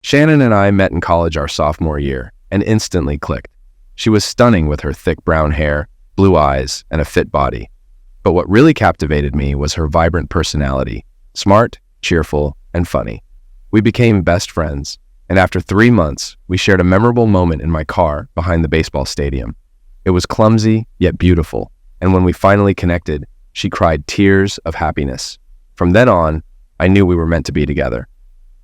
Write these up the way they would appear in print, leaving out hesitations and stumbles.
Shannon and I met in college our sophomore year and instantly clicked. She was stunning with her thick brown hair, blue eyes, and a fit body. But what really captivated me was her vibrant personality, smart, cheerful, and funny. We became best friends, and after 3 months, we shared a memorable moment in my car behind the baseball stadium. It was clumsy, yet beautiful, and when we finally connected, she cried tears of happiness. From then on, I knew we were meant to be together.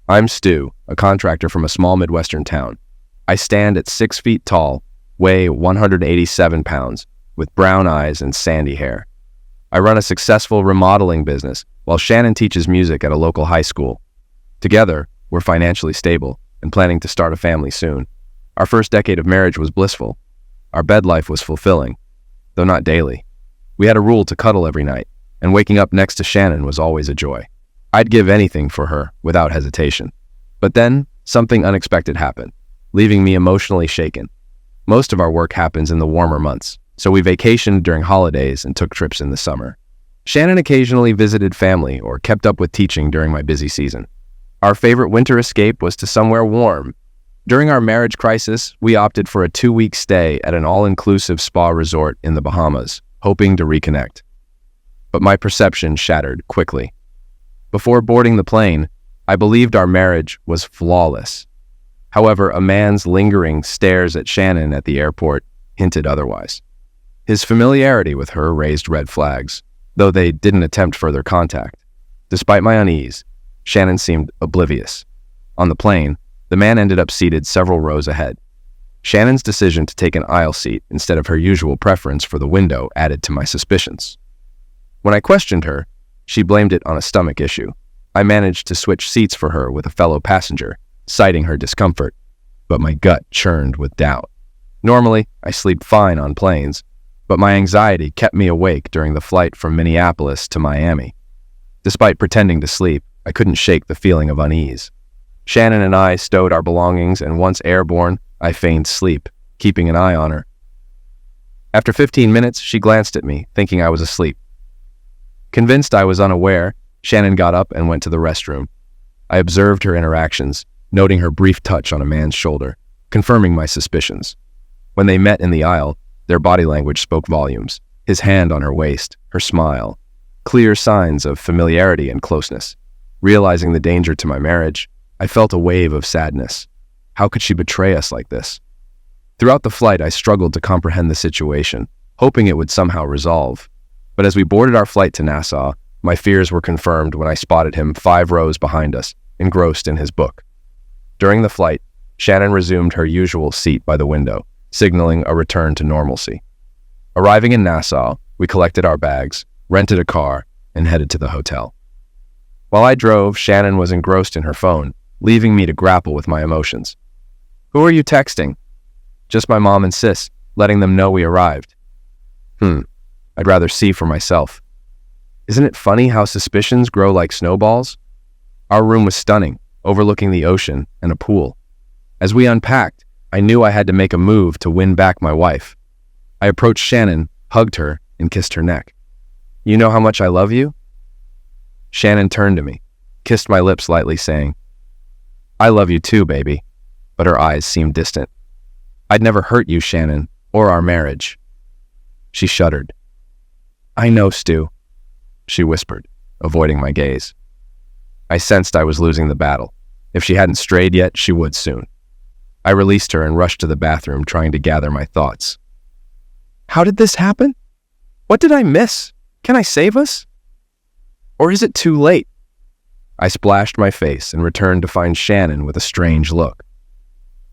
I'm Stu, a contractor from a small Midwestern town. I stand at 6 feet tall, weigh 187 pounds, with brown eyes and sandy hair. I run a successful remodeling business, while Shannon teaches music at a local high school. Together, we're financially stable and planning to start a family soon. Our first decade of marriage was blissful. Our bed life was fulfilling, though not daily. We had a rule to cuddle every night, and waking up next to Shannon was always a joy. I'd give anything for her, without hesitation. But then, something unexpected happened, leaving me emotionally shaken. Most of our work happens in the warmer months, so we vacationed during holidays and took trips in the summer. Shannon occasionally visited family or kept up with teaching during my busy season. Our favorite winter escape was to somewhere warm. During our marriage crisis, we opted for a 2-week stay at an all-inclusive spa resort in the Bahamas, hoping to reconnect. But my perception shattered quickly. Before boarding the plane, I believed our marriage was flawless. However, a man's lingering stares at Shannon at the airport hinted otherwise. His familiarity with her raised red flags, though they didn't attempt further contact. Despite my unease, Shannon seemed oblivious. On the plane, the man ended up seated several rows ahead. Shannon's decision to take an aisle seat instead of her usual preference for the window added to my suspicions. When I questioned her, she blamed it on a stomach issue. I managed to switch seats for her with a fellow passenger, citing her discomfort, but my gut churned with doubt. Normally, I sleep fine on planes, but my anxiety kept me awake during the flight from Minneapolis to Miami. Despite pretending to sleep, I couldn't shake the feeling of unease. Shannon and I stowed our belongings, and once airborne, I feigned sleep, keeping an eye on her. After 15 minutes, she glanced at me, thinking I was asleep. Convinced I was unaware, Shannon got up and went to the restroom. I observed her interactions, noting her brief touch on a man's shoulder, confirming my suspicions. When they met in the aisle, their body language spoke volumes. His hand on her waist, her smile, clear signs of familiarity and closeness. Realizing the danger to my marriage, I felt a wave of sadness. How could she betray us like this? Throughout the flight, I struggled to comprehend the situation, hoping it would somehow resolve. But as we boarded our flight to Nassau, my fears were confirmed when I spotted him 5 rows behind us, engrossed in his book. During the flight, Shannon resumed her usual seat by the window, signaling a return to normalcy. Arriving in Nassau, we collected our bags, rented a car, and headed to the hotel. While I drove, Shannon was engrossed in her phone, leaving me to grapple with my emotions. "Who are you texting?" "Just my mom and sis, letting them know we arrived." I'd rather see for myself. Isn't it funny how suspicions grow like snowballs? Our room was stunning, overlooking the ocean and a pool. As we unpacked, I knew I had to make a move to win back my wife. I approached Shannon, hugged her, and kissed her neck. "You know how much I love you?" Shannon turned to me, kissed my lips lightly, saying, "I love you too, baby," but her eyes seemed distant. "I'd never hurt you, Shannon, or our marriage." She shuddered. "I know, Stu," she whispered, avoiding my gaze. I sensed I was losing the battle. If she hadn't strayed yet, she would soon. I released her and rushed to the bathroom, trying to gather my thoughts. How did this happen? What did I miss? Can I save us? Or is it too late? I splashed my face and returned to find Shannon with a strange look.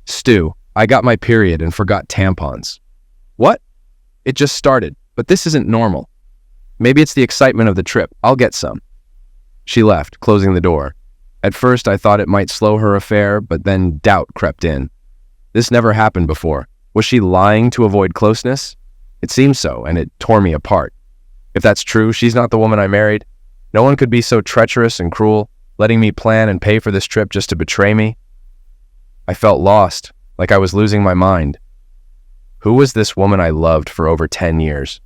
"Stu, I got my period and forgot tampons." "What?" "It just started, but this isn't normal." "Maybe it's the excitement of the trip. I'll get some." She left, closing the door. At first, I thought it might slow her affair, but then doubt crept in. This never happened before. Was she lying to avoid closeness? It seemed so, and it tore me apart. If that's true, she's not the woman I married. No one could be so treacherous and cruel, letting me plan and pay for this trip just to betray me. I felt lost, like I was losing my mind. Who was this woman I loved for over 10 years?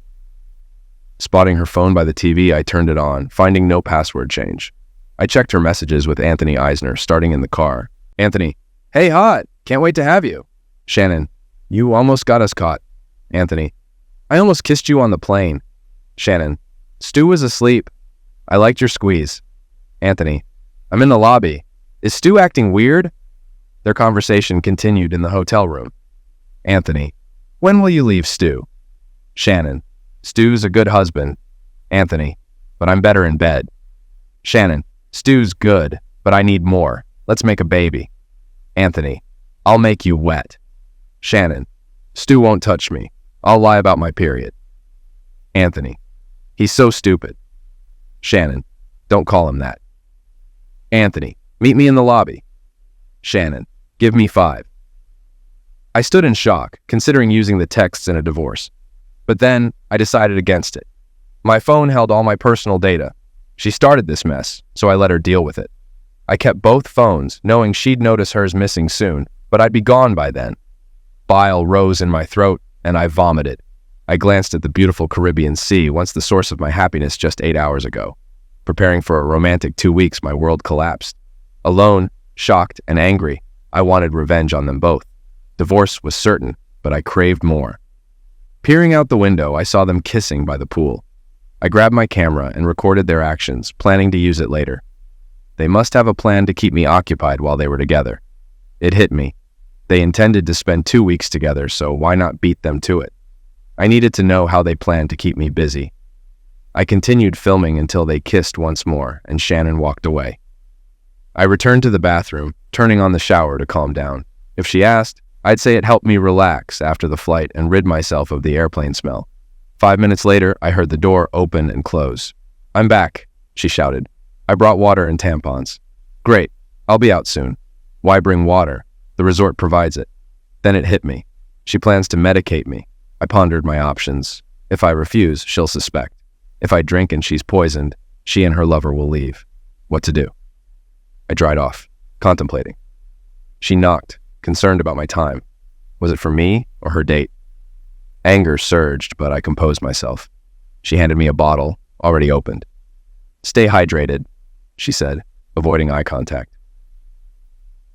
Spotting her phone by the TV, I turned it on, finding no password change. I checked her messages with Anthony Eisner, starting in the car. "Anthony, Hey, hot. Can't wait to have you. Shannon, you almost got us caught. Anthony, I almost kissed you on the plane. Shannon, Stu was asleep. I liked your squeeze. Anthony, I'm in the lobby. Is Stu acting weird? Their conversation continued in the hotel room. Anthony, when will you leave Stu? Shannon, Stu's a good husband. Anthony, but I'm better in bed. Shannon, Stu's good, but I need more. Let's make a baby. Anthony, I'll make you wet. Shannon, Stu won't touch me. I'll lie about my period. Anthony, he's so stupid. Shannon, don't call him that. Anthony, meet me in the lobby. Shannon, give me 5. I stood in shock, considering using the texts in a divorce. But then, I decided against it. My phone held all my personal data. She started this mess, so I let her deal with it. I kept both phones, knowing she'd notice hers missing soon, but I'd be gone by then. Bile rose in my throat, and I vomited. I glanced at the beautiful Caribbean Sea, once the source of my happiness just 8 hours ago. Preparing for a romantic 2 weeks, my world collapsed. Alone, shocked, and angry, I wanted revenge on them both. Divorce was certain, but I craved more. Peering out the window, I saw them kissing by the pool. I grabbed my camera and recorded their actions, planning to use it later. They must have a plan to keep me occupied while they were together. It hit me. They intended to spend 2 weeks together, so why not beat them to it? I needed to know how they planned to keep me busy. I continued filming until they kissed once more, and Shannon walked away. I returned to the bathroom, turning on the shower to calm down. If she asked, I'd say it helped me relax after the flight and rid myself of the airplane smell. 5 minutes later, I heard the door open and close. "I'm back," she shouted. "I brought water and tampons." "Great, I'll be out soon." "Why bring water? The resort provides it." Then it hit me. She plans to medicate me. I pondered my options. If I refuse, she'll suspect. If I drink and she's poisoned, she and her lover will leave. What to do? I dried off, contemplating. She knocked, concerned about my time. Was it for me or her date? Anger surged, but I composed myself. She handed me a bottle, already opened. "Stay hydrated," she said, avoiding eye contact.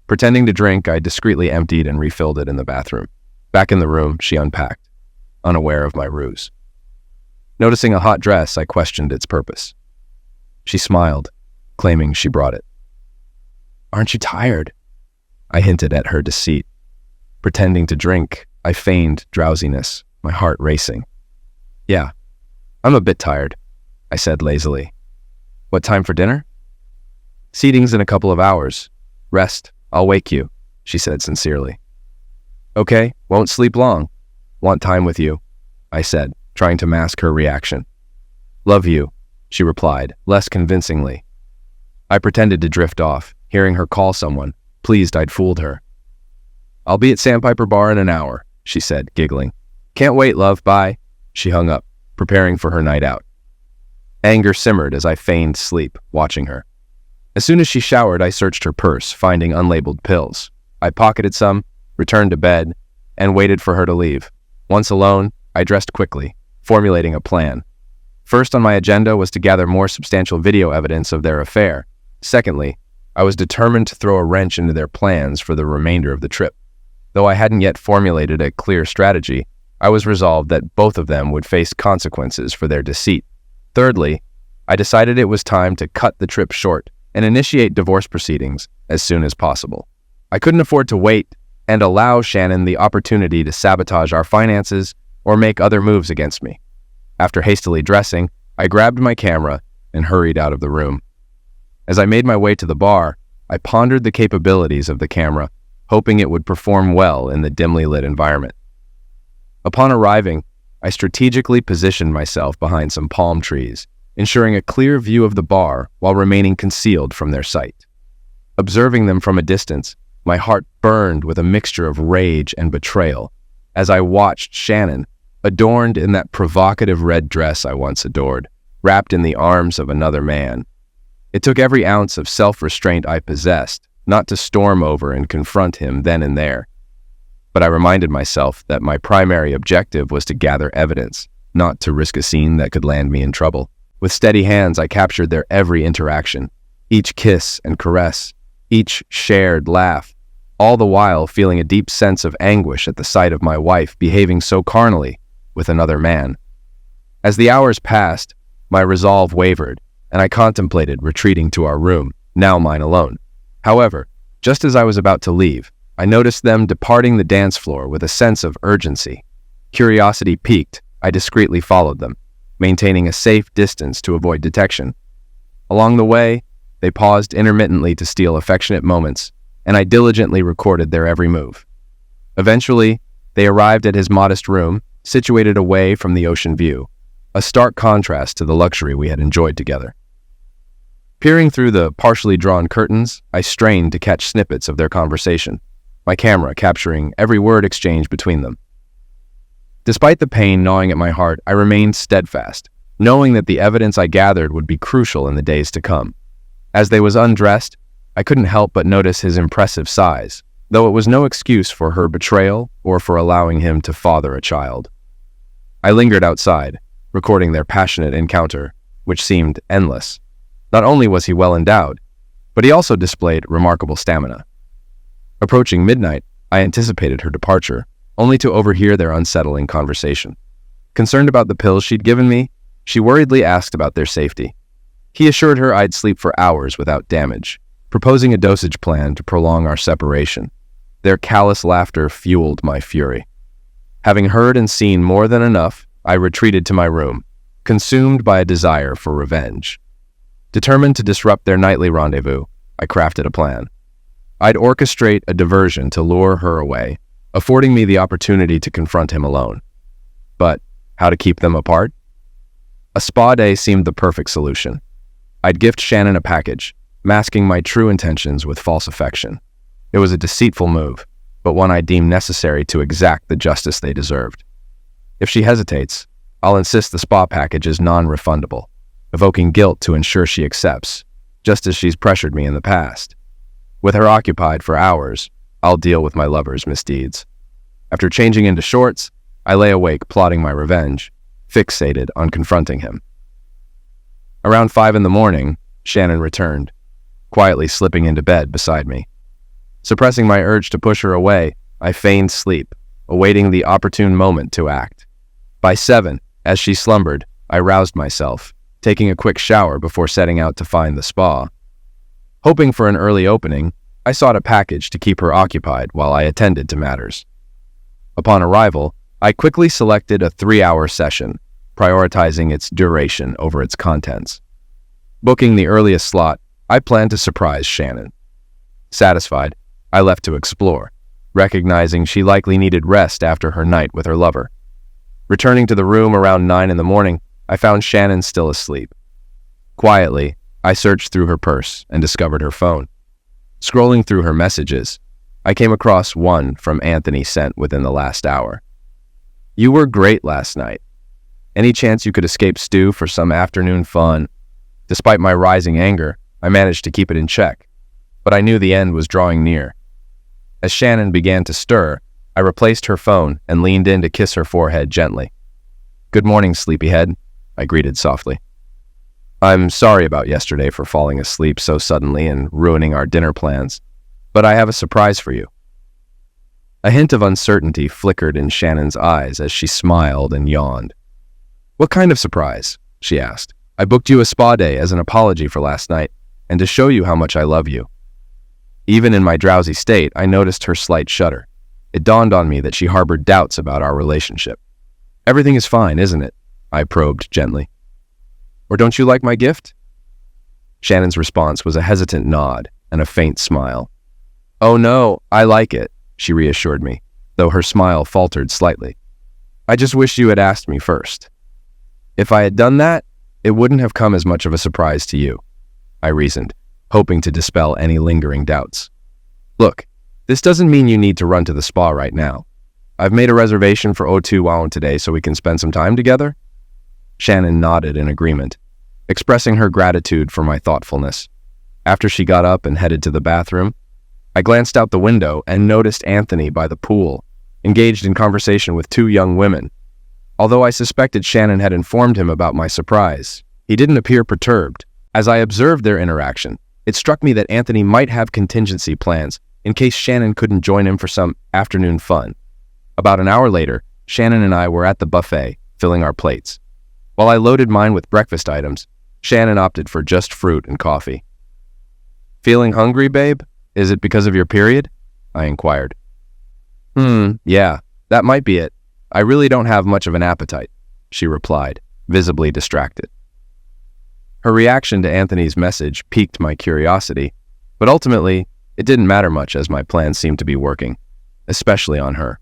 Pretending to drink, I discreetly emptied and refilled it in the bathroom. Back in the room, she unpacked, unaware of my ruse. Noticing a hot dress, I questioned its purpose. She smiled, claiming she brought it. "Aren't you tired?" I hinted at her deceit. Pretending to drink, I feigned drowsiness, my heart racing. "Yeah, I'm a bit tired," I said lazily. "What time for dinner?" "Seating's in a couple of hours. Rest, I'll wake you," she said sincerely. "Okay, won't sleep long. Want time with you," I said, trying to mask her reaction. "Love you," she replied, less convincingly. I pretended to drift off, hearing her call someone, pleased I'd fooled her. "I'll be at Sandpiper Bar in an hour," she said, giggling. "Can't wait, love, bye." She hung up, preparing for her night out. Anger simmered as I feigned sleep, watching her. As soon as she showered, I searched her purse, finding unlabeled pills. I pocketed some, returned to bed, and waited for her to leave. Once alone, I dressed quickly, formulating a plan. First on my agenda was to gather more substantial video evidence of their affair. Secondly, I was determined to throw a wrench into their plans for the remainder of the trip. Though I hadn't yet formulated a clear strategy, I was resolved that both of them would face consequences for their deceit. Thirdly, I decided it was time to cut the trip short and initiate divorce proceedings as soon as possible. I couldn't afford to wait and allow Shannon the opportunity to sabotage our finances or make other moves against me. After hastily dressing, I grabbed my camera and hurried out of the room. As I made my way to the bar, I pondered the capabilities of the camera, hoping it would perform well in the dimly lit environment. Upon arriving, I strategically positioned myself behind some palm trees, ensuring a clear view of the bar while remaining concealed from their sight. Observing them from a distance, my heart burned with a mixture of rage and betrayal as I watched Shannon, adorned in that provocative red dress I once adored, wrapped in the arms of another man. It took every ounce of self-restraint I possessed not to storm over and confront him then and there. But I reminded myself that my primary objective was to gather evidence, not to risk a scene that could land me in trouble. With steady hands, I captured their every interaction, each kiss and caress, each shared laugh, all the while feeling a deep sense of anguish at the sight of my wife behaving so carnally with another man. As the hours passed, my resolve wavered, and I contemplated retreating to our room, now mine alone. However, just as I was about to leave, I noticed them departing the dance floor with a sense of urgency. Curiosity piqued, I discreetly followed them, maintaining a safe distance to avoid detection. Along the way, they paused intermittently to steal affectionate moments, and I diligently recorded their every move. Eventually, they arrived at his modest room, situated away from the ocean view, a stark contrast to the luxury we had enjoyed together. Peering through the partially drawn curtains, I strained to catch snippets of their conversation, my camera capturing every word exchanged between them. Despite the pain gnawing at my heart, I remained steadfast, knowing that the evidence I gathered would be crucial in the days to come. As they was undressed, I couldn't help but notice his impressive size, though it was no excuse for her betrayal or for allowing him to father a child. I lingered outside, recording their passionate encounter, which seemed endless. Not only was he well endowed, but he also displayed remarkable stamina. Approaching midnight, I anticipated her departure, only to overhear their unsettling conversation. Concerned about the pills she'd given me, she worriedly asked about their safety. He assured her I'd sleep for hours without damage, proposing a dosage plan to prolong our separation. Their callous laughter fueled my fury. Having heard and seen more than enough, I retreated to my room, consumed by a desire for revenge. Determined to disrupt their nightly rendezvous, I crafted a plan. I'd orchestrate a diversion to lure her away, affording me the opportunity to confront him alone. But how to keep them apart? A spa day seemed the perfect solution. I'd gift Shannon a package, masking my true intentions with false affection. It was a deceitful move, but one I deemed necessary to exact the justice they deserved. If she hesitates, I'll insist the spa package is non-refundable, evoking guilt to ensure she accepts, just as she's pressured me in the past. With her occupied for hours, I'll deal with my lover's misdeeds. After changing into shorts, I lay awake plotting my revenge, fixated on confronting him. Around 5 a.m, Shannon returned, quietly slipping into bed beside me. Suppressing my urge to push her away, I feigned sleep, awaiting the opportune moment to act. By 7, as she slumbered, I roused myself, taking a quick shower before setting out to find the spa. Hoping for an early opening, I sought a package to keep her occupied while I attended to matters. Upon arrival, I quickly selected a 3-hour session, prioritizing its duration over its contents. Booking the earliest slot, I planned to surprise Shannon. Satisfied, I left to explore, recognizing she likely needed rest after her night with her lover. Returning to the room around 9 a.m, I found Shannon still asleep. Quietly, I searched through her purse and discovered her phone. Scrolling through her messages, I came across one from Anthony sent within the last hour. "You were great last night. Any chance you could escape Stu for some afternoon fun?" Despite my rising anger, I managed to keep it in check, but I knew the end was drawing near. As Shannon began to stir, I replaced her phone and leaned in to kiss her forehead gently. "Good morning, sleepyhead," I greeted softly. "I'm sorry about yesterday for falling asleep so suddenly and ruining our dinner plans, but I have a surprise for you." A hint of uncertainty flickered in Shannon's eyes as she smiled and yawned. "What kind of surprise?" she asked. "I booked you a spa day as an apology for last night and to show you how much I love you." Even in my drowsy state, I noticed her slight shudder. It dawned on me that she harbored doubts about our relationship. "Everything is fine, isn't it?" I probed gently. "Or don't you like my gift?" Shannon's response was a hesitant nod and a faint smile. "Oh no, I like it," she reassured me, though her smile faltered slightly. "I just wish you had asked me first." "If I had done that, it wouldn't have come as much of a surprise to you," I reasoned, hoping to dispel any lingering doubts. "Look, this doesn't mean you need to run to the spa right now. I've made a reservation for O2 today so we can spend some time together." Shannon nodded in agreement, expressing her gratitude for my thoughtfulness. After she got up and headed to the bathroom, I glanced out the window and noticed Anthony by the pool, engaged in conversation with 2 young women. Although I suspected Shannon had informed him about my surprise, he didn't appear perturbed. As I observed their interaction, it struck me that Anthony might have contingency plans in case Shannon couldn't join him for some afternoon fun. About an hour later, Shannon and I were at the buffet, filling our plates. While I loaded mine with breakfast items, Shannon opted for just fruit and coffee. "Feeling hungry, babe? Is it because of your period?" I inquired. Yeah, that might be it. I really don't have much of an appetite," she replied, visibly distracted. Her reaction to Anthony's message piqued my curiosity, but ultimately, it didn't matter much as my plan seemed to be working, especially on her.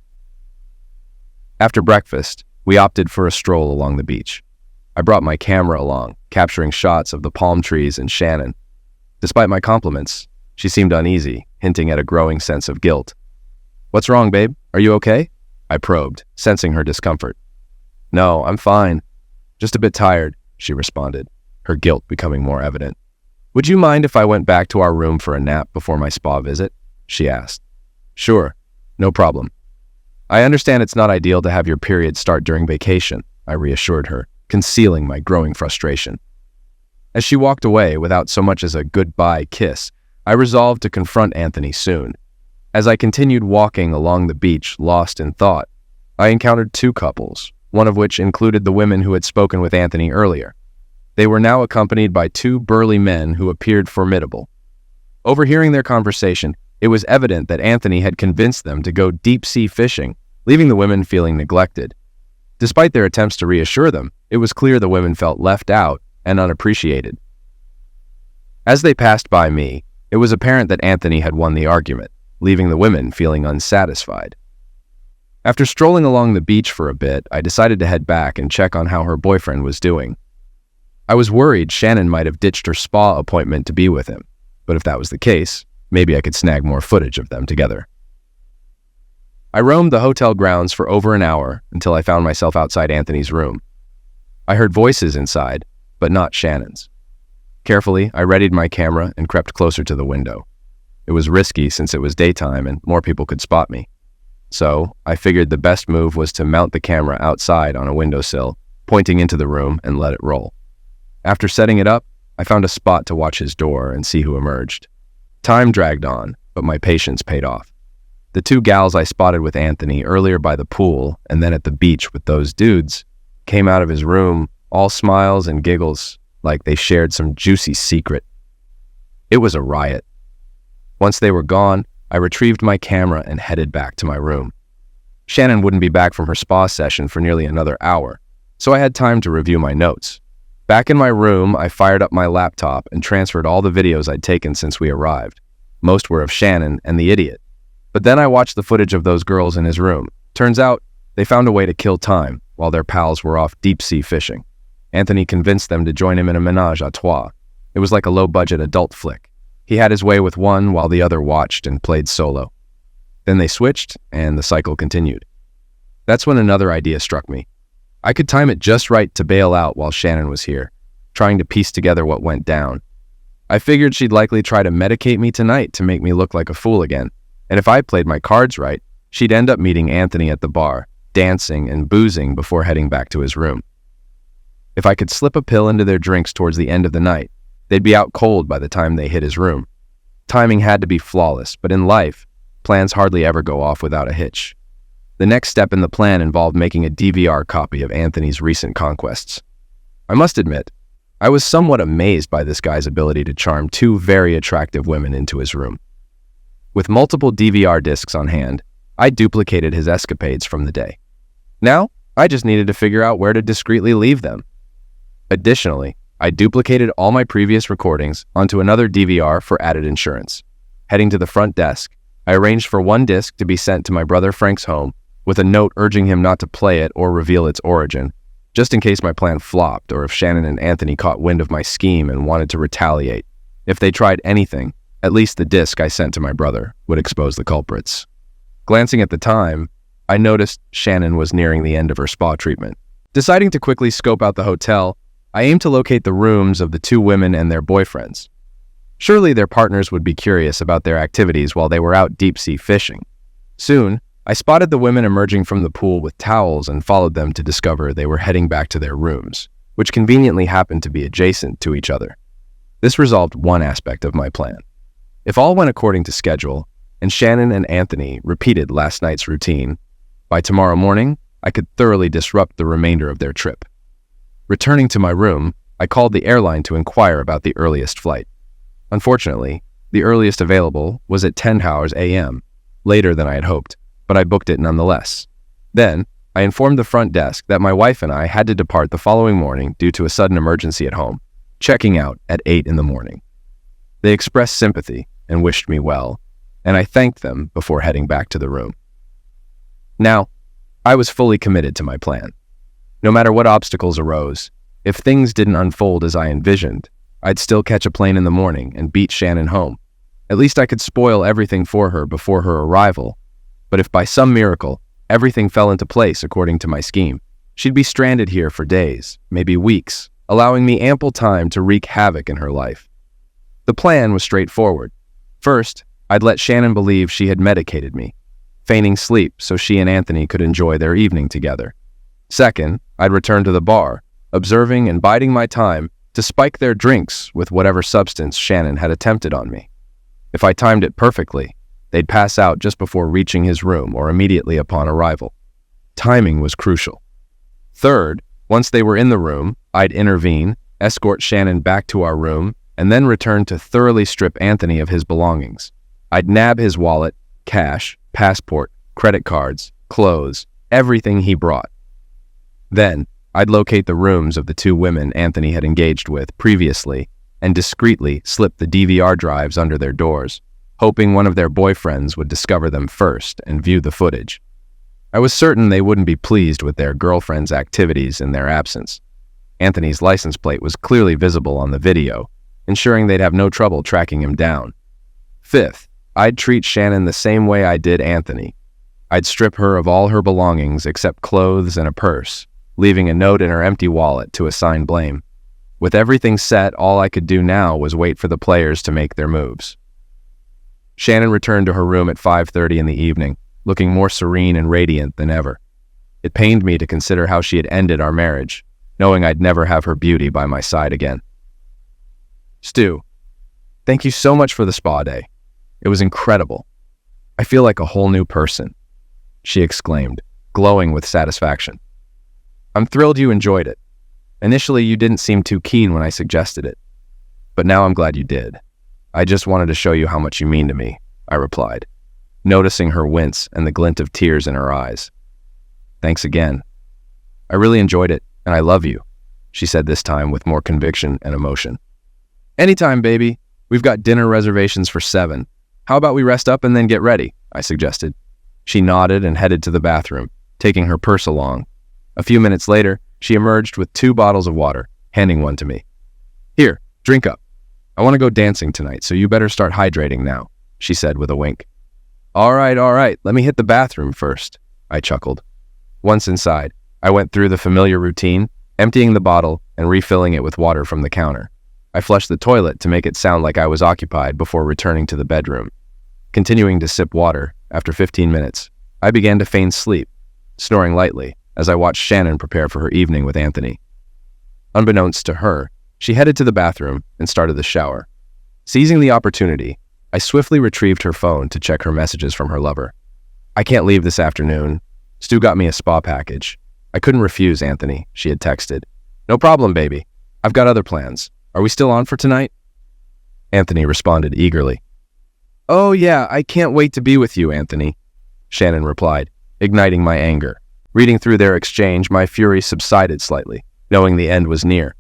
After breakfast, we opted for a stroll along the beach. I brought my camera along, capturing shots of the palm trees and Shannon. Despite my compliments, she seemed uneasy, hinting at a growing sense of guilt. "What's wrong, babe? Are you okay?" I probed, sensing her discomfort. "No, I'm fine. Just a bit tired," she responded, her guilt becoming more evident. "Would you mind if I went back to our room for a nap before my spa visit?" she asked. "Sure, no problem." "I understand it's not ideal to have your period start during vacation," I reassured her, concealing my growing frustration. As she walked away without so much as a goodbye kiss, I resolved to confront Anthony soon. As I continued walking along the beach, lost in thought, I encountered two couples, one of which included the women who had spoken with Anthony earlier. They were now accompanied by two burly men who appeared formidable. Overhearing their conversation, it was evident that Anthony had convinced them to go deep-sea fishing, leaving the women feeling neglected. Despite their attempts to reassure them, it was clear the women felt left out and unappreciated. As they passed by me, it was apparent that Anthony had won the argument, leaving the women feeling unsatisfied. After strolling along the beach for a bit, I decided to head back and check on how her boyfriend was doing. I was worried Shannon might have ditched her spa appointment to be with him, but if that was the case, maybe I could snag more footage of them together. I roamed the hotel grounds for over an hour until I found myself outside Anthony's room. I heard voices inside, but not Shannon's. Carefully, I readied my camera and crept closer to the window. It was risky since it was daytime and more people could spot me. So, I figured the best move was to mount the camera outside on a windowsill, pointing into the room and let it roll. After setting it up, I found a spot to watch his door and see who emerged. Time dragged on, but my patience paid off. The two gals I spotted with Anthony earlier by the pool and then at the beach with those dudes came out of his room, all smiles and giggles, like they shared some juicy secret. It was a riot. Once they were gone, I retrieved my camera and headed back to my room. Shannon wouldn't be back from her spa session for nearly another hour, so I had time to review my notes. Back in my room, I fired up my laptop and transferred all the videos I'd taken since we arrived. Most were of Shannon and the idiot. But then I watched the footage of those girls in his room. Turns out, they found a way to kill time while their pals were off deep-sea fishing. Anthony convinced them to join him in a ménage à trois. It was like a low-budget adult flick. He had his way with one while the other watched and played solo. Then they switched, and the cycle continued. That's when another idea struck me. I could time it just right to bail out while Shannon was here, trying to piece together what went down. I figured she'd likely try to medicate me tonight to make me look like a fool again, and if I played my cards right, she'd end up meeting Anthony at the bar, dancing and boozing before heading back to his room. If I could slip a pill into their drinks towards the end of the night, they'd be out cold by the time they hit his room. Timing had to be flawless, but in life, plans hardly ever go off without a hitch. The next step in the plan involved making a DVR copy of Anthony's recent conquests. I must admit, I was somewhat amazed by this guy's ability to charm two very attractive women into his room. With multiple DVR discs on hand, I duplicated his escapades from the day. Now, I just needed to figure out where to discreetly leave them. Additionally, I duplicated all my previous recordings onto another DVR for added insurance. Heading to the front desk, I arranged for one disc to be sent to my brother Frank's home with a note urging him not to play it or reveal its origin, just in case my plan flopped or if Shannon and Anthony caught wind of my scheme and wanted to retaliate. If they tried anything, at least the disc I sent to my brother would expose the culprits. Glancing at the time, I noticed Shannon was nearing the end of her spa treatment. Deciding to quickly scope out the hotel, I aimed to locate the rooms of the two women and their boyfriends. Surely their partners would be curious about their activities while they were out deep-sea fishing. Soon, I spotted the women emerging from the pool with towels and followed them to discover they were heading back to their rooms, which conveniently happened to be adjacent to each other. This resolved one aspect of my plan. If all went according to schedule, and Shannon and Anthony repeated last night's routine. By tomorrow morning, I could thoroughly disrupt the remainder of their trip. Returning to my room, I called the airline to inquire about the earliest flight. Unfortunately, the earliest available was at 10 a.m., later than I had hoped, but I booked it nonetheless. Then, I informed the front desk that my wife and I had to depart the following morning due to a sudden emergency at home, checking out at 8 a.m. They expressed sympathy and wished me well, and I thanked them before heading back to the room. Now, I was fully committed to my plan. No matter what obstacles arose, if things didn't unfold as I envisioned, I'd still catch a plane in the morning and beat Shannon home. At least I could spoil everything for her before her arrival. But if by some miracle, everything fell into place according to my scheme, she'd be stranded here for days, maybe weeks, allowing me ample time to wreak havoc in her life. The plan was straightforward. First, I'd let Shannon believe she had medicated me, feigning sleep so she and Anthony could enjoy their evening together. Second, I'd return to the bar, observing and biding my time to spike their drinks with whatever substance Shannon had attempted on me. If I timed it perfectly, they'd pass out just before reaching his room or immediately upon arrival. Timing was crucial. Third, once they were in the room, I'd intervene, escort Shannon back to our room, and then return to thoroughly strip Anthony of his belongings. I'd nab his wallet, cash, passport, credit cards, clothes, everything he brought. Then, I'd locate the rooms of the two women Anthony had engaged with previously and discreetly slip the DVR drives under their doors, hoping one of their boyfriends would discover them first and view the footage. I was certain they wouldn't be pleased with their girlfriend's activities in their absence. Anthony's license plate was clearly visible on the video, ensuring they'd have no trouble tracking him down. Fifth, I'd treat Shannon the same way I did Anthony. I'd strip her of all her belongings except clothes and a purse, leaving a note in her empty wallet to assign blame. With everything set, all I could do now was wait for the players to make their moves. Shannon returned to her room at 5:30 in the evening, looking more serene and radiant than ever. It pained me to consider how she had ended our marriage, knowing I'd never have her beauty by my side again. "Stu, thank you so much for the spa day. It was incredible. I feel like a whole new person," she exclaimed, glowing with satisfaction. "I'm thrilled you enjoyed it. Initially, you didn't seem too keen when I suggested it, but now I'm glad you did. I just wanted to show you how much you mean to me," I replied, noticing her wince and the glint of tears in her eyes. "Thanks again. I really enjoyed it, and I love you," she said this time with more conviction and emotion. "Anytime, baby. We've got dinner reservations for 7. How about we rest up and then get ready?" I suggested. She nodded and headed to the bathroom, taking her purse along. A few minutes later, she emerged with 2 bottles of water, handing one to me. "Here, drink up. I want to go dancing tonight, so you better start hydrating now," she said with a wink. All right, let me hit the bathroom first," I chuckled. Once inside, I went through the familiar routine, emptying the bottle and refilling it with water from the counter. I flushed the toilet to make it sound like I was occupied before returning to the bedroom. Continuing to sip water, after 15 minutes, I began to feign sleep, snoring lightly as I watched Shannon prepare for her evening with Anthony. Unbeknownst to her, she headed to the bathroom and started the shower. Seizing the opportunity, I swiftly retrieved her phone to check her messages from her lover. "I can't leave this afternoon. Stu got me a spa package. I couldn't refuse, Anthony," she had texted. "No problem, baby. I've got other plans. Are we still on for tonight?" Anthony responded eagerly. "Oh yeah, I can't wait to be with you, Anthony," Shannon replied, igniting my anger. Reading through their exchange, my fury subsided slightly, knowing the end was near.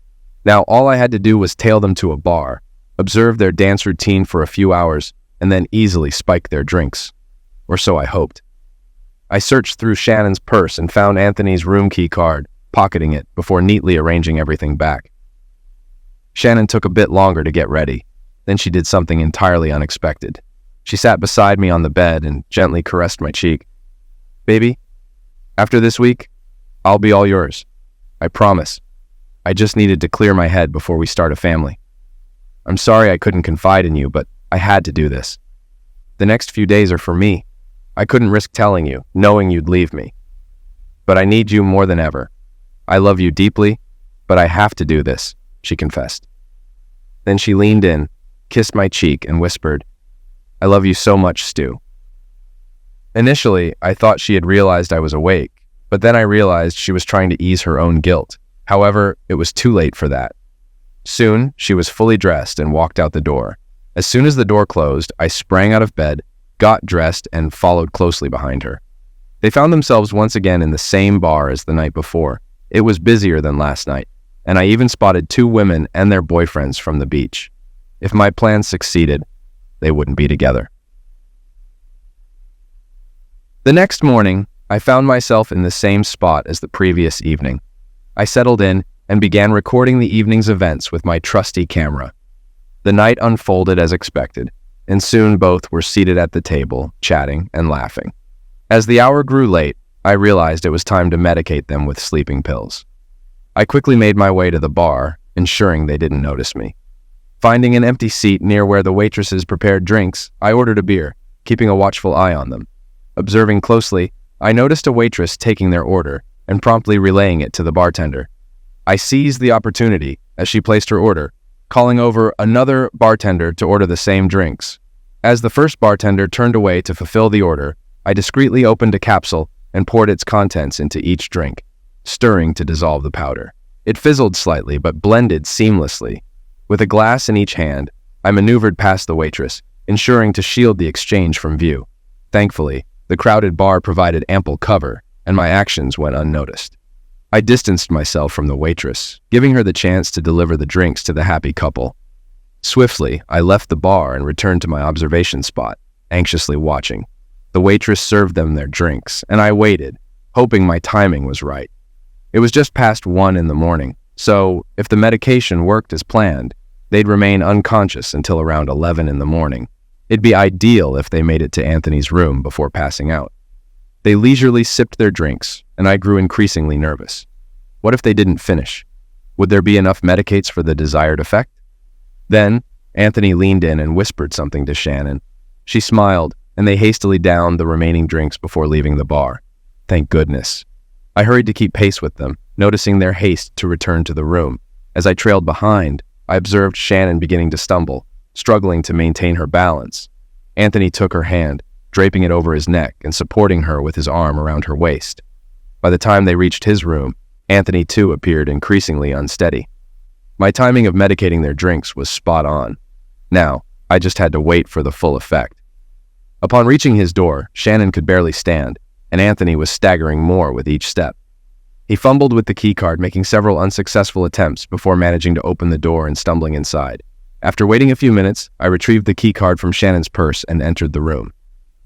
Now all I had to do was tail them to a bar, observe their dance routine for a few hours, and then easily spike their drinks. Or so I hoped. I searched through Shannon's purse and found Anthony's room key card, pocketing it before neatly arranging everything back. Shannon took a bit longer to get ready. Then she did something entirely unexpected. She sat beside me on the bed and gently caressed my cheek. "Baby, after this week, I'll be all yours. I promise. I just needed to clear my head before we start a family. I'm sorry I couldn't confide in you, but I had to do this. The next few days are for me. I couldn't risk telling you, knowing you'd leave me. But I need you more than ever. I love you deeply, but I have to do this," she confessed. Then she leaned in, kissed my cheek, and whispered, "I love you so much, Stu. Initially, I thought she had realized I was awake, but then I realized she was trying to ease her own guilt. However, it was too late for that. Soon, she was fully dressed and walked out the door. As soon as the door closed, I sprang out of bed, got dressed, and followed closely behind her. They found themselves once again in the same bar as the night before. It was busier than last night, and I even spotted 2 women and their boyfriends from the beach. If my plan succeeded, they wouldn't be together. The next morning, I found myself in the same spot as the previous evening. I settled in and began recording the evening's events with my trusty camera. The night unfolded as expected, and soon both were seated at the table, chatting and laughing. As the hour grew late, I realized it was time to medicate them with sleeping pills. I quickly made my way to the bar, ensuring they didn't notice me. Finding an empty seat near where the waitresses prepared drinks, I ordered a beer, keeping a watchful eye on them. Observing closely, I noticed a waitress taking their order and promptly relaying it to the bartender. I seized the opportunity as she placed her order, calling over another bartender to order the same drinks. As the first bartender turned away to fulfill the order, I discreetly opened a capsule and poured its contents into each drink, stirring to dissolve the powder. It fizzled slightly but blended seamlessly. With a glass in each hand, I maneuvered past the waitress, ensuring to shield the exchange from view. Thankfully, the crowded bar provided ample cover, and my actions went unnoticed. I distanced myself from the waitress, giving her the chance to deliver the drinks to the happy couple. Swiftly, I left the bar and returned to my observation spot, anxiously watching. The waitress served them their drinks, and I waited, hoping my timing was right. It was just past 1 in the morning, so if the medication worked as planned, they'd remain unconscious until around 11 in the morning. It'd be ideal if they made it to Anthony's room before passing out. They leisurely sipped their drinks, and I grew increasingly nervous. What if they didn't finish? Would there be enough medicates for the desired effect? Then, Anthony leaned in and whispered something to Shannon. She smiled, and they hastily downed the remaining drinks before leaving the bar. Thank goodness. I hurried to keep pace with them, noticing their haste to return to the room. As I trailed behind, I observed Shannon beginning to stumble, struggling to maintain her balance. Anthony took her hand, draping it over his neck and supporting her with his arm around her waist. By the time they reached his room, Anthony too appeared increasingly unsteady. My timing of medicating their drinks was spot on. Now, I just had to wait for the full effect. Upon reaching his door, Shannon could barely stand, and Anthony was staggering more with each step. He fumbled with the keycard, making several unsuccessful attempts before managing to open the door and stumbling inside. After waiting a few minutes, I retrieved the keycard from Shannon's purse and entered the room.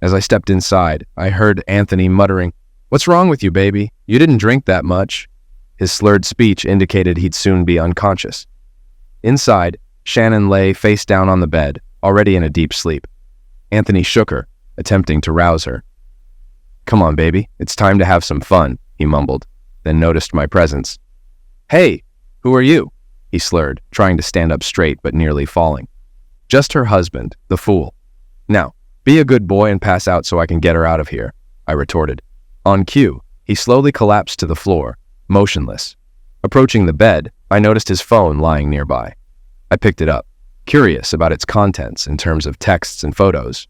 As I stepped inside, I heard Anthony muttering, "What's wrong with you, baby? You didn't drink that much." His slurred speech indicated he'd soon be unconscious. Inside, Shannon lay face down on the bed, already in a deep sleep. Anthony shook her, attempting to rouse her. "Come on, baby, it's time to have some fun," he mumbled, then noticed my presence. "Hey, who are you?" he slurred, trying to stand up straight but nearly falling. "Just her husband, the fool. Now, be a good boy and pass out so I can get her out of here," I retorted. On cue, he slowly collapsed to the floor, motionless. Approaching the bed, I noticed his phone lying nearby. I picked it up, curious about its contents in terms of texts and photos.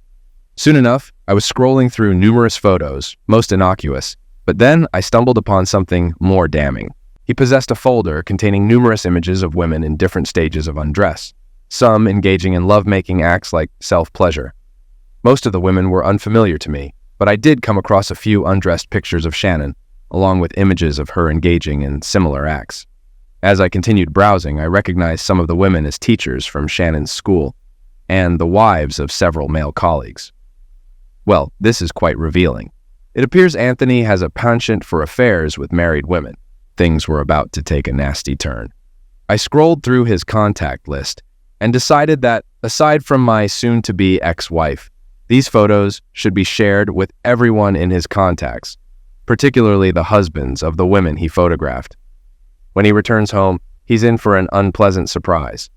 Soon enough, I was scrolling through numerous photos, most innocuous, but then I stumbled upon something more damning. He possessed a folder containing numerous images of women in different stages of undress, some engaging in love-making acts like self-pleasure. Most of the women were unfamiliar to me, but I did come across a few undressed pictures of Shannon, along with images of her engaging in similar acts. As I continued browsing, I recognized some of the women as teachers from Shannon's school, and the wives of several male colleagues. Well, this is quite revealing. It appears Anthony has a penchant for affairs with married women. Things were about to take a nasty turn. I scrolled through his contact list and decided that, aside from my soon-to-be ex-wife, these photos should be shared with everyone in his contacts, particularly the husbands of the women he photographed. When he returns home, he's in for an unpleasant surprise.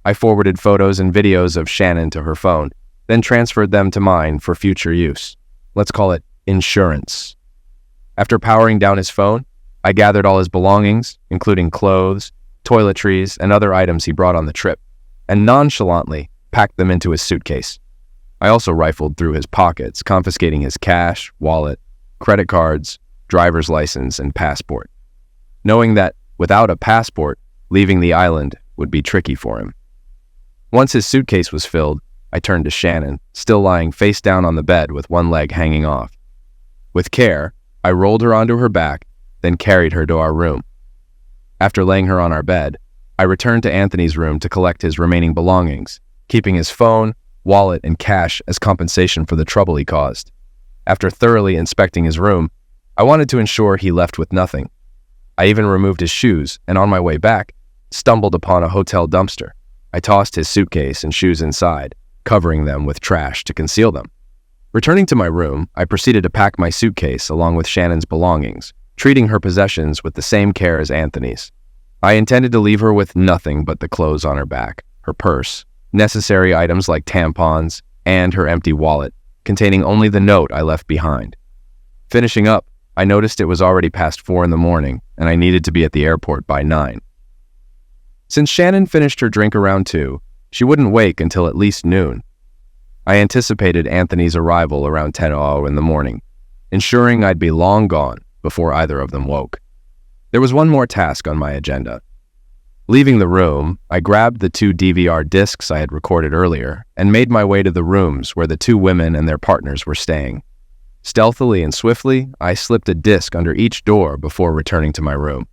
I forwarded photos and videos of Shannon to her phone, then transferred them to mine for future use. Let's call it insurance. After powering down his phone, I gathered all his belongings, including clothes, toiletries, and other items he brought on the trip, and nonchalantly packed them into his suitcase. I also rifled through his pockets, confiscating his cash, wallet, credit cards, driver's license, and passport, knowing that without a passport, leaving the island would be tricky for him. Once his suitcase was filled, I turned to Shannon, still lying face down on the bed with one leg hanging off. With care, I rolled her onto her back, then carried her to our room. After laying her on our bed, I returned to Anthony's room to collect his remaining belongings, keeping his phone, wallet, and cash as compensation for the trouble he caused. After thoroughly inspecting his room, I wanted to ensure he left with nothing. I even removed his shoes, and on my way back, stumbled upon a hotel dumpster. I tossed his suitcase and shoes inside, covering them with trash to conceal them. Returning to my room, I proceeded to pack my suitcase along with Shannon's belongings, treating her possessions with the same care as Anthony's. I intended to leave her with nothing but the clothes on her back, her purse, necessary items like tampons, and her empty wallet, containing only the note I left behind. Finishing up, I noticed it was already past 4 in the morning, and I needed to be at the airport by 9. Since Shannon finished her drink around 2, she wouldn't wake until at least noon. I anticipated Anthony's arrival around 10:00 in the morning, ensuring I'd be long gone before either of them woke. There was one more task on my agenda. Leaving the room, I grabbed the 2 DVR discs I had recorded earlier and made my way to the rooms where the 2 women and their partners were staying. Stealthily and swiftly, I slipped a disc under each door before returning to my room.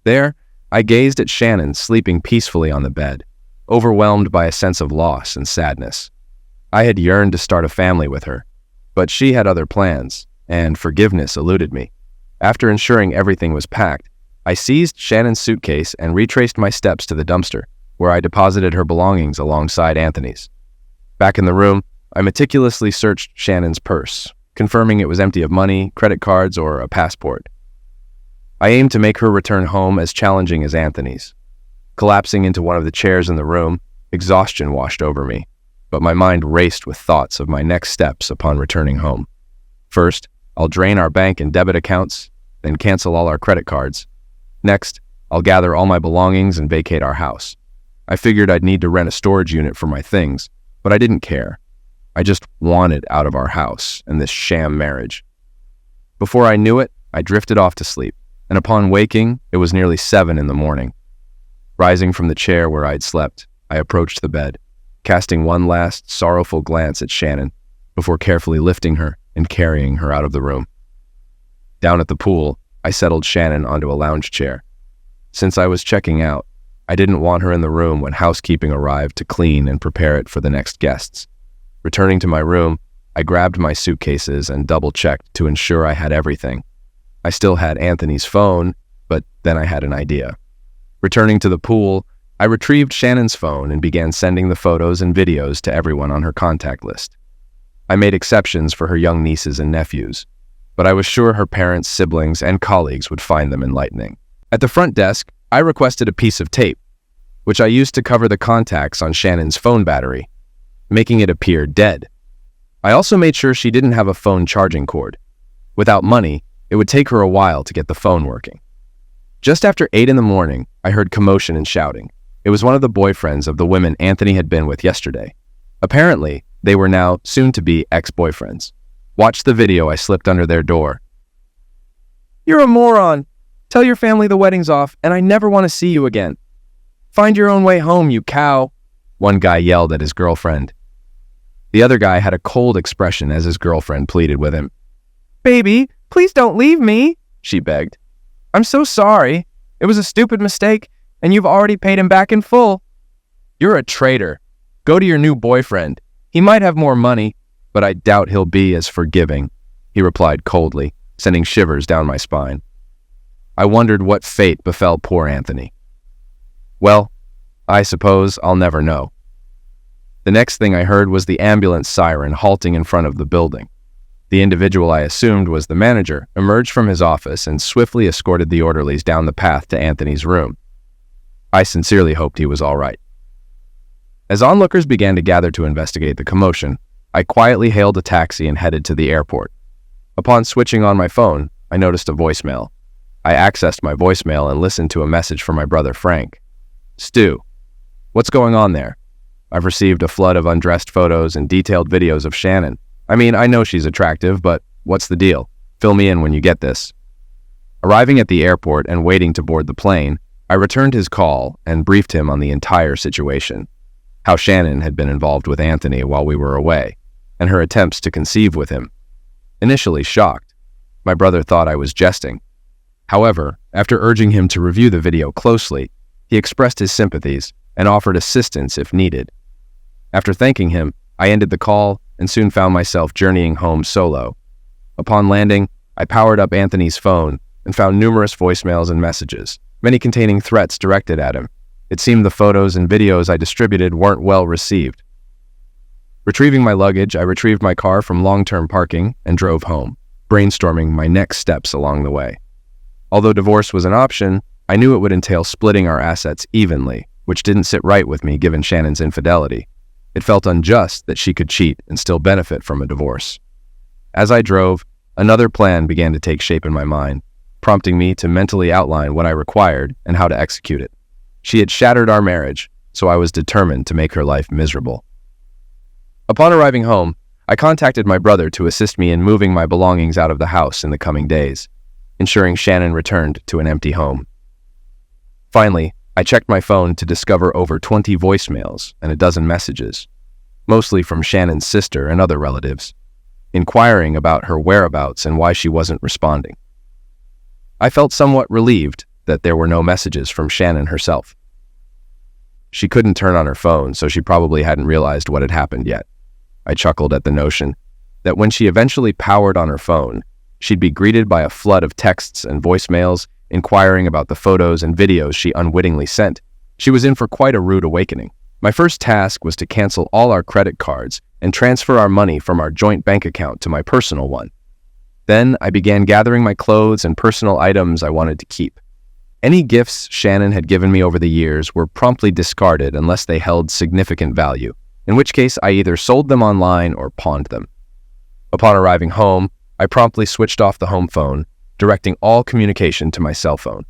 There, I gazed at Shannon sleeping peacefully on the bed, overwhelmed by a sense of loss and sadness. I had yearned to start a family with her, but she had other plans, and forgiveness eluded me. After ensuring everything was packed, I seized Shannon's suitcase and retraced my steps to the dumpster, where I deposited her belongings alongside Anthony's. Back in the room, I meticulously searched Shannon's purse, confirming it was empty of money, credit cards, or a passport. I aimed to make her return home as challenging as Anthony's. Collapsing into one of the chairs in the room, exhaustion washed over me, but my mind raced with thoughts of my next steps upon returning home. First, I'll drain our bank and debit accounts, then cancel all our credit cards. Next, I'll gather all my belongings and vacate our house. I figured I'd need to rent a storage unit for my things, but I didn't care. I just wanted out of our house and this sham marriage. Before I knew it, I drifted off to sleep, and upon waking, it was nearly 7 in the morning. Rising from the chair where I'd slept, I approached the bed, casting one last sorrowful glance at Shannon before carefully lifting her and carrying her out of the room. Down at the pool, I settled Shannon onto a lounge chair. Since I was checking out, I didn't want her in the room when housekeeping arrived to clean and prepare it for the next guests. Returning to my room, I grabbed my suitcases and double-checked to ensure I had everything. I still had Anthony's phone, but then I had an idea. Returning to the pool, I retrieved Shannon's phone and began sending the photos and videos to everyone on her contact list. I made exceptions for her young nieces and nephews, but I was sure her parents, siblings, and colleagues would find them enlightening. At the front desk, I requested a piece of tape, which I used to cover the contacts on Shannon's phone battery, making it appear dead. I also made sure she didn't have a phone charging cord. Without money, it would take her a while to get the phone working. Just after 8 in the morning, I heard commotion and shouting. It was one of the boyfriends of the women Anthony had been with yesterday. Apparently, they were now soon-to-be ex-boyfriends. Watch the video I slipped under their door. "You're a moron! Tell your family the wedding's off, and I never want to see you again. Find your own way home, you cow," one guy yelled at his girlfriend. The other guy had a cold expression as his girlfriend pleaded with him. "Baby, please don't leave me," she begged. "I'm so sorry. It was a stupid mistake, and you've already paid him back in full." "You're a traitor. Go to your new boyfriend. He might have more money, but I doubt he'll be as forgiving," he replied coldly, sending shivers down my spine. I wondered what fate befell poor Anthony. Well, I suppose I'll never know. The next thing I heard was the ambulance siren halting in front of the building. The individual I assumed was the manager emerged from his office and swiftly escorted the orderlies down the path to Anthony's room. I sincerely hoped he was all right. As onlookers began to gather to investigate the commotion, I quietly hailed a taxi and headed to the airport. Upon switching on my phone, I noticed a voicemail. I accessed my voicemail and listened to a message from my brother Frank. "Stu, what's going on there? I've received a flood of undressed photos and detailed videos of Shannon. I mean, I know she's attractive, but what's the deal? Fill me in when you get this. Arriving at the airport and waiting to board the plane, I returned his call and briefed him on the entire situation. How Shannon had been involved with Anthony while we were away, and her attempts to conceive with him. Initially shocked, my brother thought I was jesting. However, after urging him to review the video closely, he expressed his sympathies and offered assistance if needed. After thanking him, I ended the call and soon found myself journeying home solo. Upon landing, I powered up Anthony's phone and found numerous voicemails and messages, many containing threats directed at him. It seemed the photos and videos I distributed weren't well received. Retrieving my luggage, I retrieved my car from long-term parking and drove home, brainstorming my next steps along the way. Although divorce was an option, I knew it would entail splitting our assets evenly, which didn't sit right with me given Shannon's infidelity. It felt unjust that she could cheat and still benefit from a divorce. As I drove, another plan began to take shape in my mind, prompting me to mentally outline what I required and how to execute it. She had shattered our marriage, so I was determined to make her life miserable. Upon arriving home, I contacted my brother to assist me in moving my belongings out of the house in the coming days, ensuring Shannon returned to an empty home. Finally, I checked my phone to discover over 20 voicemails and a dozen messages, mostly from Shannon's sister and other relatives, inquiring about her whereabouts and why she wasn't responding. I felt somewhat relieved that there were no messages from Shannon herself. She couldn't turn on her phone, so she probably hadn't realized what had happened yet. I chuckled at the notion that when she eventually powered on her phone, she'd be greeted by a flood of texts and voicemails inquiring about the photos and videos she unwittingly sent. She was in for quite a rude awakening. My first task was to cancel all our credit cards and transfer our money from our joint bank account to my personal one. Then I began gathering my clothes and personal items I wanted to keep. Any gifts Shannon had given me over the years were promptly discarded unless they held significant value, in which case I either sold them online or pawned them. Upon arriving home, I promptly switched off the home phone, directing all communication to my cell phone.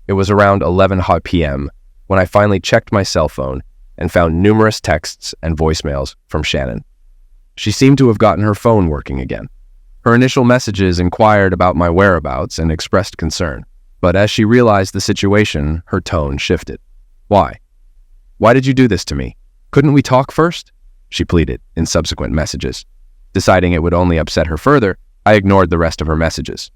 It was around 11 p.m. when I finally checked my cell phone and found numerous texts and voicemails from Shannon. She seemed to have gotten her phone working again. Her initial messages inquired about my whereabouts and expressed concern, but as she realized the situation, her tone shifted. Why? Why did you do this to me? Couldn't we talk first? She pleaded in subsequent messages. Deciding it would only upset her further, I ignored the rest of her messages.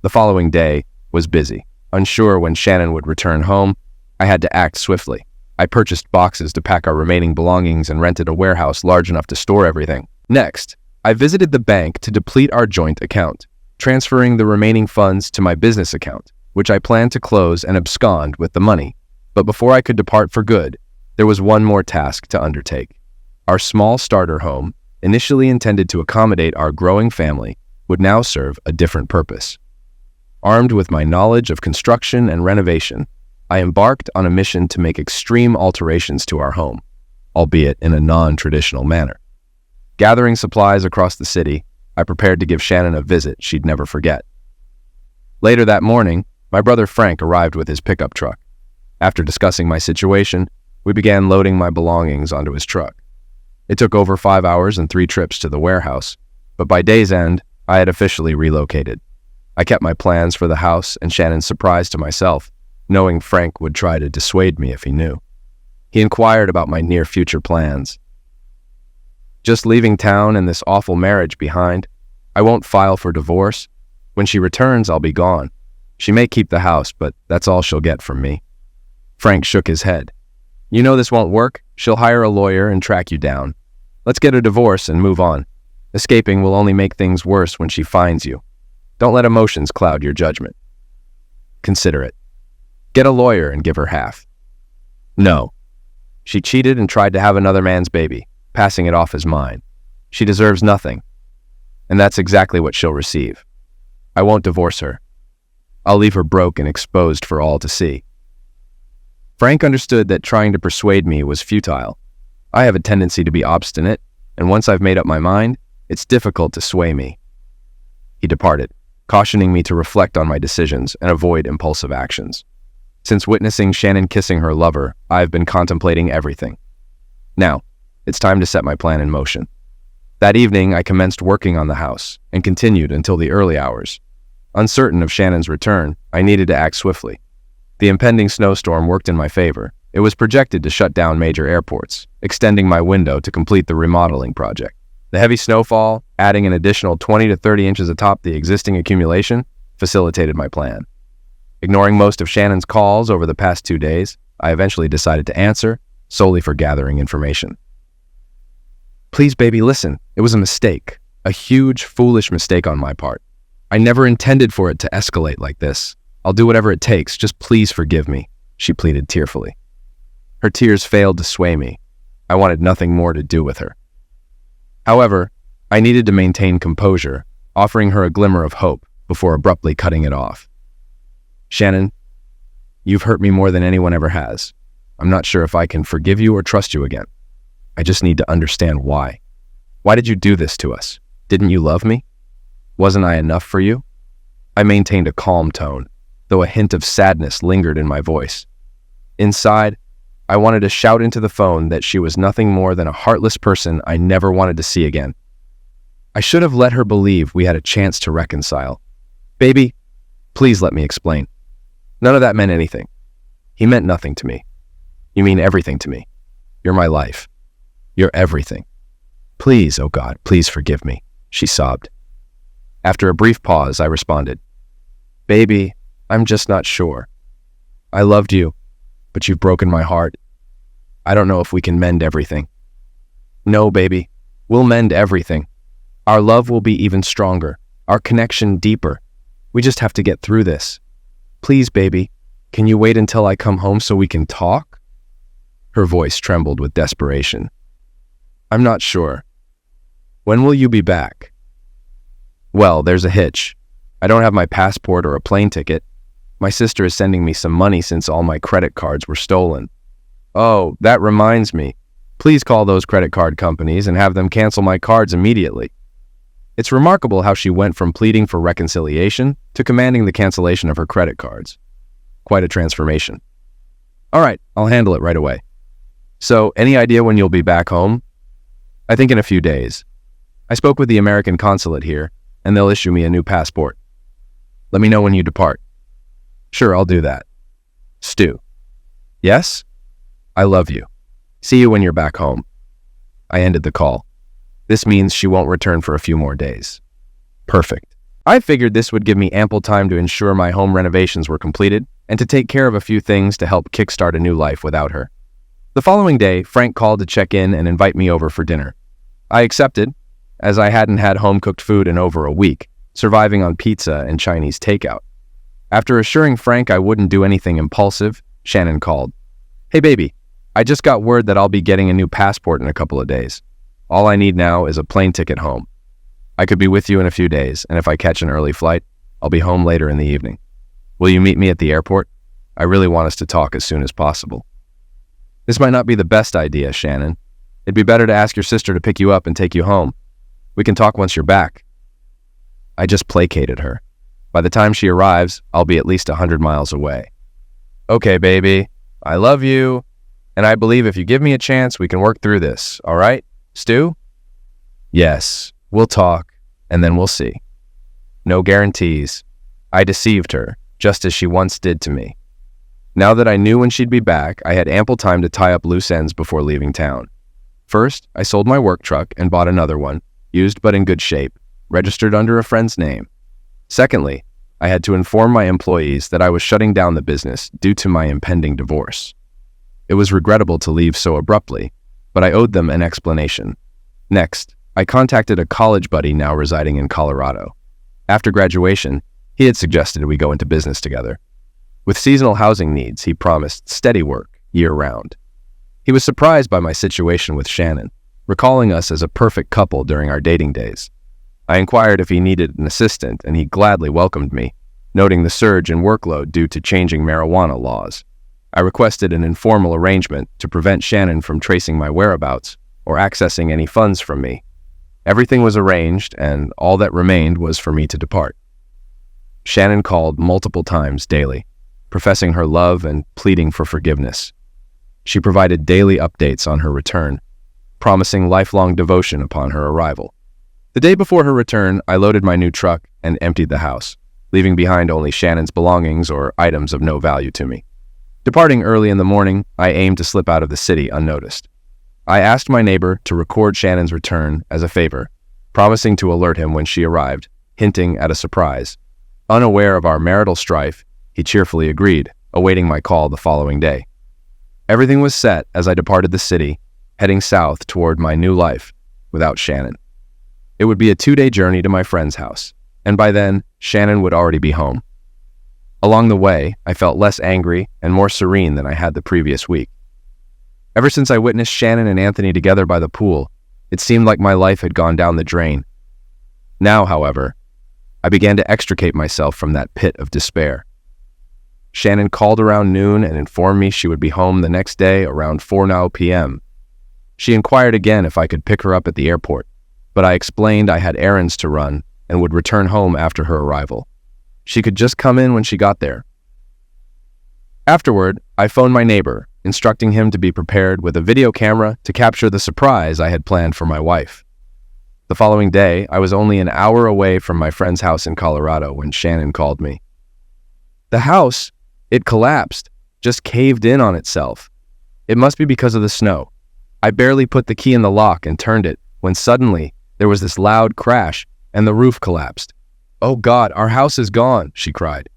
The following day was busy. Unsure when Shannon would return home, I had to act swiftly. I purchased boxes to pack our remaining belongings and rented a warehouse large enough to store everything. Next, I visited the bank to deplete our joint account, transferring the remaining funds to my business account, which I planned to close and abscond with the money. But before I could depart for good, there was one more task to undertake. Our small starter home, initially intended to accommodate our growing family, would now serve a different purpose. Armed with my knowledge of construction and renovation, I embarked on a mission to make extreme alterations to our home, albeit in a non-traditional manner. Gathering supplies across the city, I prepared to give Shannon a visit she'd never forget. Later that morning, my brother Frank arrived with his pickup truck. After discussing my situation, we began loading my belongings onto his truck. It took over 5 hours and 3 trips to the warehouse, but by day's end, I had officially relocated. I kept my plans for the house and Shannon's surprise to myself, knowing Frank would try to dissuade me if he knew. He inquired about my near future plans. Just leaving town and this awful marriage behind, I won't file for divorce. When she returns, I'll be gone. She may keep the house, but that's all she'll get from me. Frank shook his head. You know this won't work. She'll hire a lawyer and track you down. Let's get a divorce and move on. Escaping will only make things worse when she finds you. Don't let emotions cloud your judgment. Consider it. Get a lawyer and give her half. No. She cheated and tried to have another man's baby, passing it off as mine. She deserves nothing. And that's exactly what she'll receive. I won't divorce her. I'll leave her broke and exposed for all to see. Frank understood that trying to persuade me was futile. I have a tendency to be obstinate, and once I've made up my mind, it's difficult to sway me. He departed, cautioning me to reflect on my decisions and avoid impulsive actions. Since witnessing Shannon kissing her lover, I've been contemplating everything. Now, It's time to set my plan in motion. That evening, I commenced working on the house and continued until the early hours. Uncertain of Shannon's return, I needed to act swiftly. The impending snowstorm worked in my favor. It was projected to shut down major airports, extending my window to complete the remodeling project. The heavy snowfall, adding an additional 20 to 30 inches atop the existing accumulation, facilitated my plan. Ignoring most of Shannon's calls over the past 2 days, I eventually decided to answer, solely for gathering information. Please, baby, listen. It was a mistake. A huge, foolish mistake on my part. I never intended for it to escalate like this. I'll do whatever it takes. Just please forgive me, she pleaded tearfully. Her tears failed to sway me. I wanted nothing more to do with her. However, I needed to maintain composure, offering her a glimmer of hope before abruptly cutting it off. Shannon, you've hurt me more than anyone ever has. I'm not sure if I can forgive you or trust you again. I just need to understand why. Why did you do this to us? Didn't you love me? Wasn't I enough for you? I maintained a calm tone, though a hint of sadness lingered in my voice. Inside, I wanted to shout into the phone that she was nothing more than a heartless person I never wanted to see again. I should have let her believe we had a chance to reconcile. Baby, please let me explain. None of that meant anything. He meant nothing to me. You mean everything to me. You're my life. You're everything. Please, oh God, please forgive me, she sobbed. After a brief pause, I responded, Baby, I'm just not sure. I loved you, but you've broken my heart. I don't know if we can mend everything. No, baby, we'll mend everything. Our love will be even stronger, our connection deeper. We just have to get through this. Please, baby, can you wait until I come home so we can talk? Her voice trembled with desperation. I'm not sure. When will you be back? Well, there's a hitch. I don't have my passport or a plane ticket. My sister is sending me some money since all my credit cards were stolen. Oh, that reminds me. Please call those credit card companies and have them cancel my cards immediately. It's remarkable how she went from pleading for reconciliation to commanding the cancellation of her credit cards. Quite a transformation. All right, I'll handle it right away. So, any idea when you'll be back home? I think in a few days. I spoke with the American consulate here, and they'll issue me a new passport. Let me know when you depart. Sure, I'll do that. Stu. Yes? I love you. See you when you're back home. I ended the call. This means she won't return for a few more days. Perfect. I figured this would give me ample time to ensure my home renovations were completed and to take care of a few things to help kickstart a new life without her. The following day, Frank called to check in and invite me over for dinner. I accepted, as I hadn't had home-cooked food in over a week, surviving on pizza and Chinese takeout. After assuring Frank I wouldn't do anything impulsive, Shannon called. Hey baby, I just got word that I'll be getting a new passport in a couple of days. All I need now is a plane ticket home. I could be with you in a few days, and if I catch an early flight, I'll be home later in the evening. Will you meet me at the airport? I really want us to talk as soon as possible. This might not be the best idea, Shannon. It'd be better to ask your sister to pick you up and take you home. We can talk once you're back. I just placated her. By the time she arrives, I'll be at least 100 miles away. Okay, baby. I love you. And I believe if you give me a chance, we can work through this. All right, Stu? Yes, we'll talk, and then we'll see. No guarantees. I deceived her, just as she once did to me. Now that I knew when she'd be back, I had ample time to tie up loose ends before leaving town. First, I sold my work truck and bought another one, used but in good shape, registered under a friend's name. Secondly, I had to inform my employees that I was shutting down the business due to my impending divorce. It was regrettable to leave so abruptly, but I owed them an explanation. Next, I contacted a college buddy now residing in Colorado. After graduation, he had suggested we go into business together. With seasonal housing needs, he promised steady work year-round. He was surprised by my situation with Shannon, recalling us as a perfect couple during our dating days. I inquired if he needed an assistant, and he gladly welcomed me, noting the surge in workload due to changing marijuana laws. I requested an informal arrangement to prevent Shannon from tracing my whereabouts or accessing any funds from me. Everything was arranged, and all that remained was for me to depart. Shannon called multiple times daily, professing her love and pleading for forgiveness. She provided daily updates on her return. promising lifelong devotion upon her arrival. The day before her return, I loaded my new truck and emptied the house, leaving behind only Shannon's belongings or items of no value to me. Departing early in the morning, I aimed to slip out of the city unnoticed. I asked my neighbor to record Shannon's return as a favor, promising to alert him when she arrived, hinting at a surprise. Unaware of our marital strife, he cheerfully agreed, awaiting my call the following day. Everything was set as I departed the city, heading south toward my new life without Shannon. It would be a 2-day journey to my friend's house, and by then, Shannon would already be home. Along the way, I felt less angry and more serene than I had the previous week. Ever since I witnessed Shannon and Anthony together by the pool, it seemed like my life had gone down the drain. Now, however, I began to extricate myself from that pit of despair. Shannon called around noon and informed me she would be home the next day around 4 p.m. She inquired again if I could pick her up at the airport, but I explained I had errands to run and would return home after her arrival. She could just come in when she got there. Afterward, I phoned my neighbor, instructing him to be prepared with a video camera to capture the surprise I had planned for my wife. The following day, I was only an hour away from my friend's house in Colorado when Shannon called me. The house, it collapsed, just caved in on itself. It must be because of the snow. I barely put the key in the lock and turned it when suddenly there was this loud crash and the roof collapsed. "Oh God, our house is gone," she cried.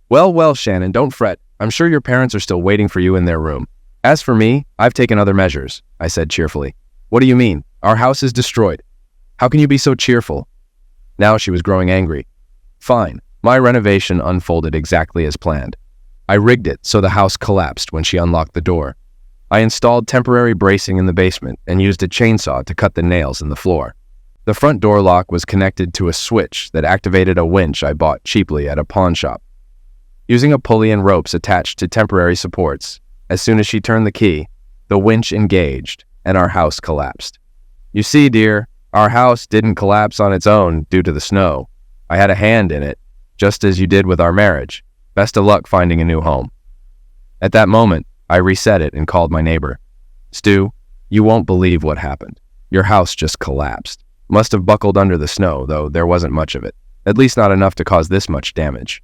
Well, Shannon, don't fret. I'm sure your parents are still waiting for you in their room. As for me, I've taken other measures," I said cheerfully. "What do you mean? Our house is destroyed. How can you be so cheerful?" Now she was growing angry. Fine, my renovation unfolded exactly as planned. I rigged it so the house collapsed when she unlocked the door. I installed temporary bracing in the basement and used a chainsaw to cut the nails in the floor. The front door lock was connected to a switch that activated a winch I bought cheaply at a pawn shop. Using a pulley and ropes attached to temporary supports, as soon as she turned the key, the winch engaged and our house collapsed. You see, dear, our house didn't collapse on its own due to the snow. I had a hand in it, just as you did with our marriage. Best of luck finding a new home. At that moment, I reset it and called my neighbor. "Stu, you won't believe what happened. Your house just collapsed. Must have buckled under the snow, though there wasn't much of it. At least not enough to cause this much damage."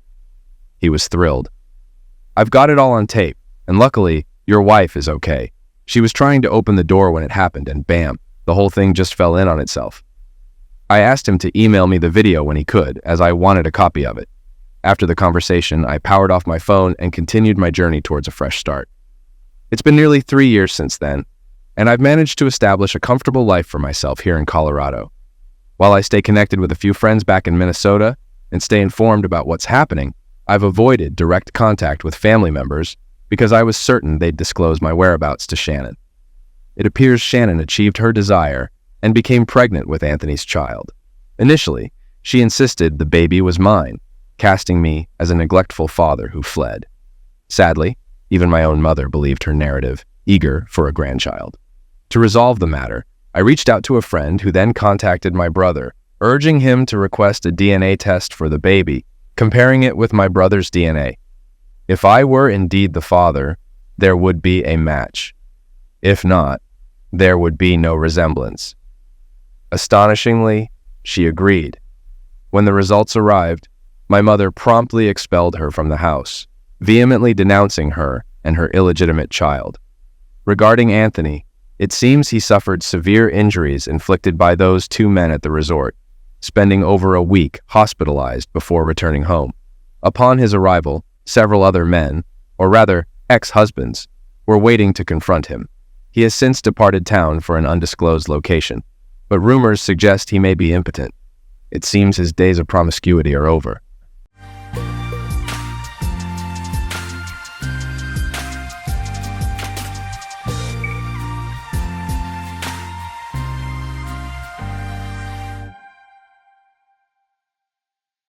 He was thrilled. "I've got it all on tape, and luckily, your wife is okay. She was trying to open the door when it happened, and bam, the whole thing just fell in on itself." I asked him to email me the video when he could, as I wanted a copy of it. After the conversation, I powered off my phone and continued my journey towards a fresh start. It's been nearly 3 years since then, and I've managed to establish a comfortable life for myself here in Colorado. While I stay connected with a few friends back in Minnesota and stay informed about what's happening, I've avoided direct contact with family members because I was certain they'd disclose my whereabouts to Shannon. It appears Shannon achieved her desire and became pregnant with Anthony's child. Initially, she insisted the baby was mine, casting me as a neglectful father who fled. Sadly, even my own mother believed her narrative, eager for a grandchild. To resolve the matter, I reached out to a friend who then contacted my brother, urging him to request a DNA test for the baby, comparing it with my brother's DNA. If I were indeed the father, there would be a match. If not, there would be no resemblance. Astonishingly, she agreed. When the results arrived, my mother promptly expelled her from the house, vehemently denouncing her and her illegitimate child. Regarding Anthony, it seems he suffered severe injuries inflicted by those 2 men at the resort, spending over a week hospitalized before returning home. Upon his arrival, several other men, or rather ex-husbands, were waiting to confront him. He has since departed town for an undisclosed location, but rumors suggest he may be impotent. It seems his days of promiscuity are over.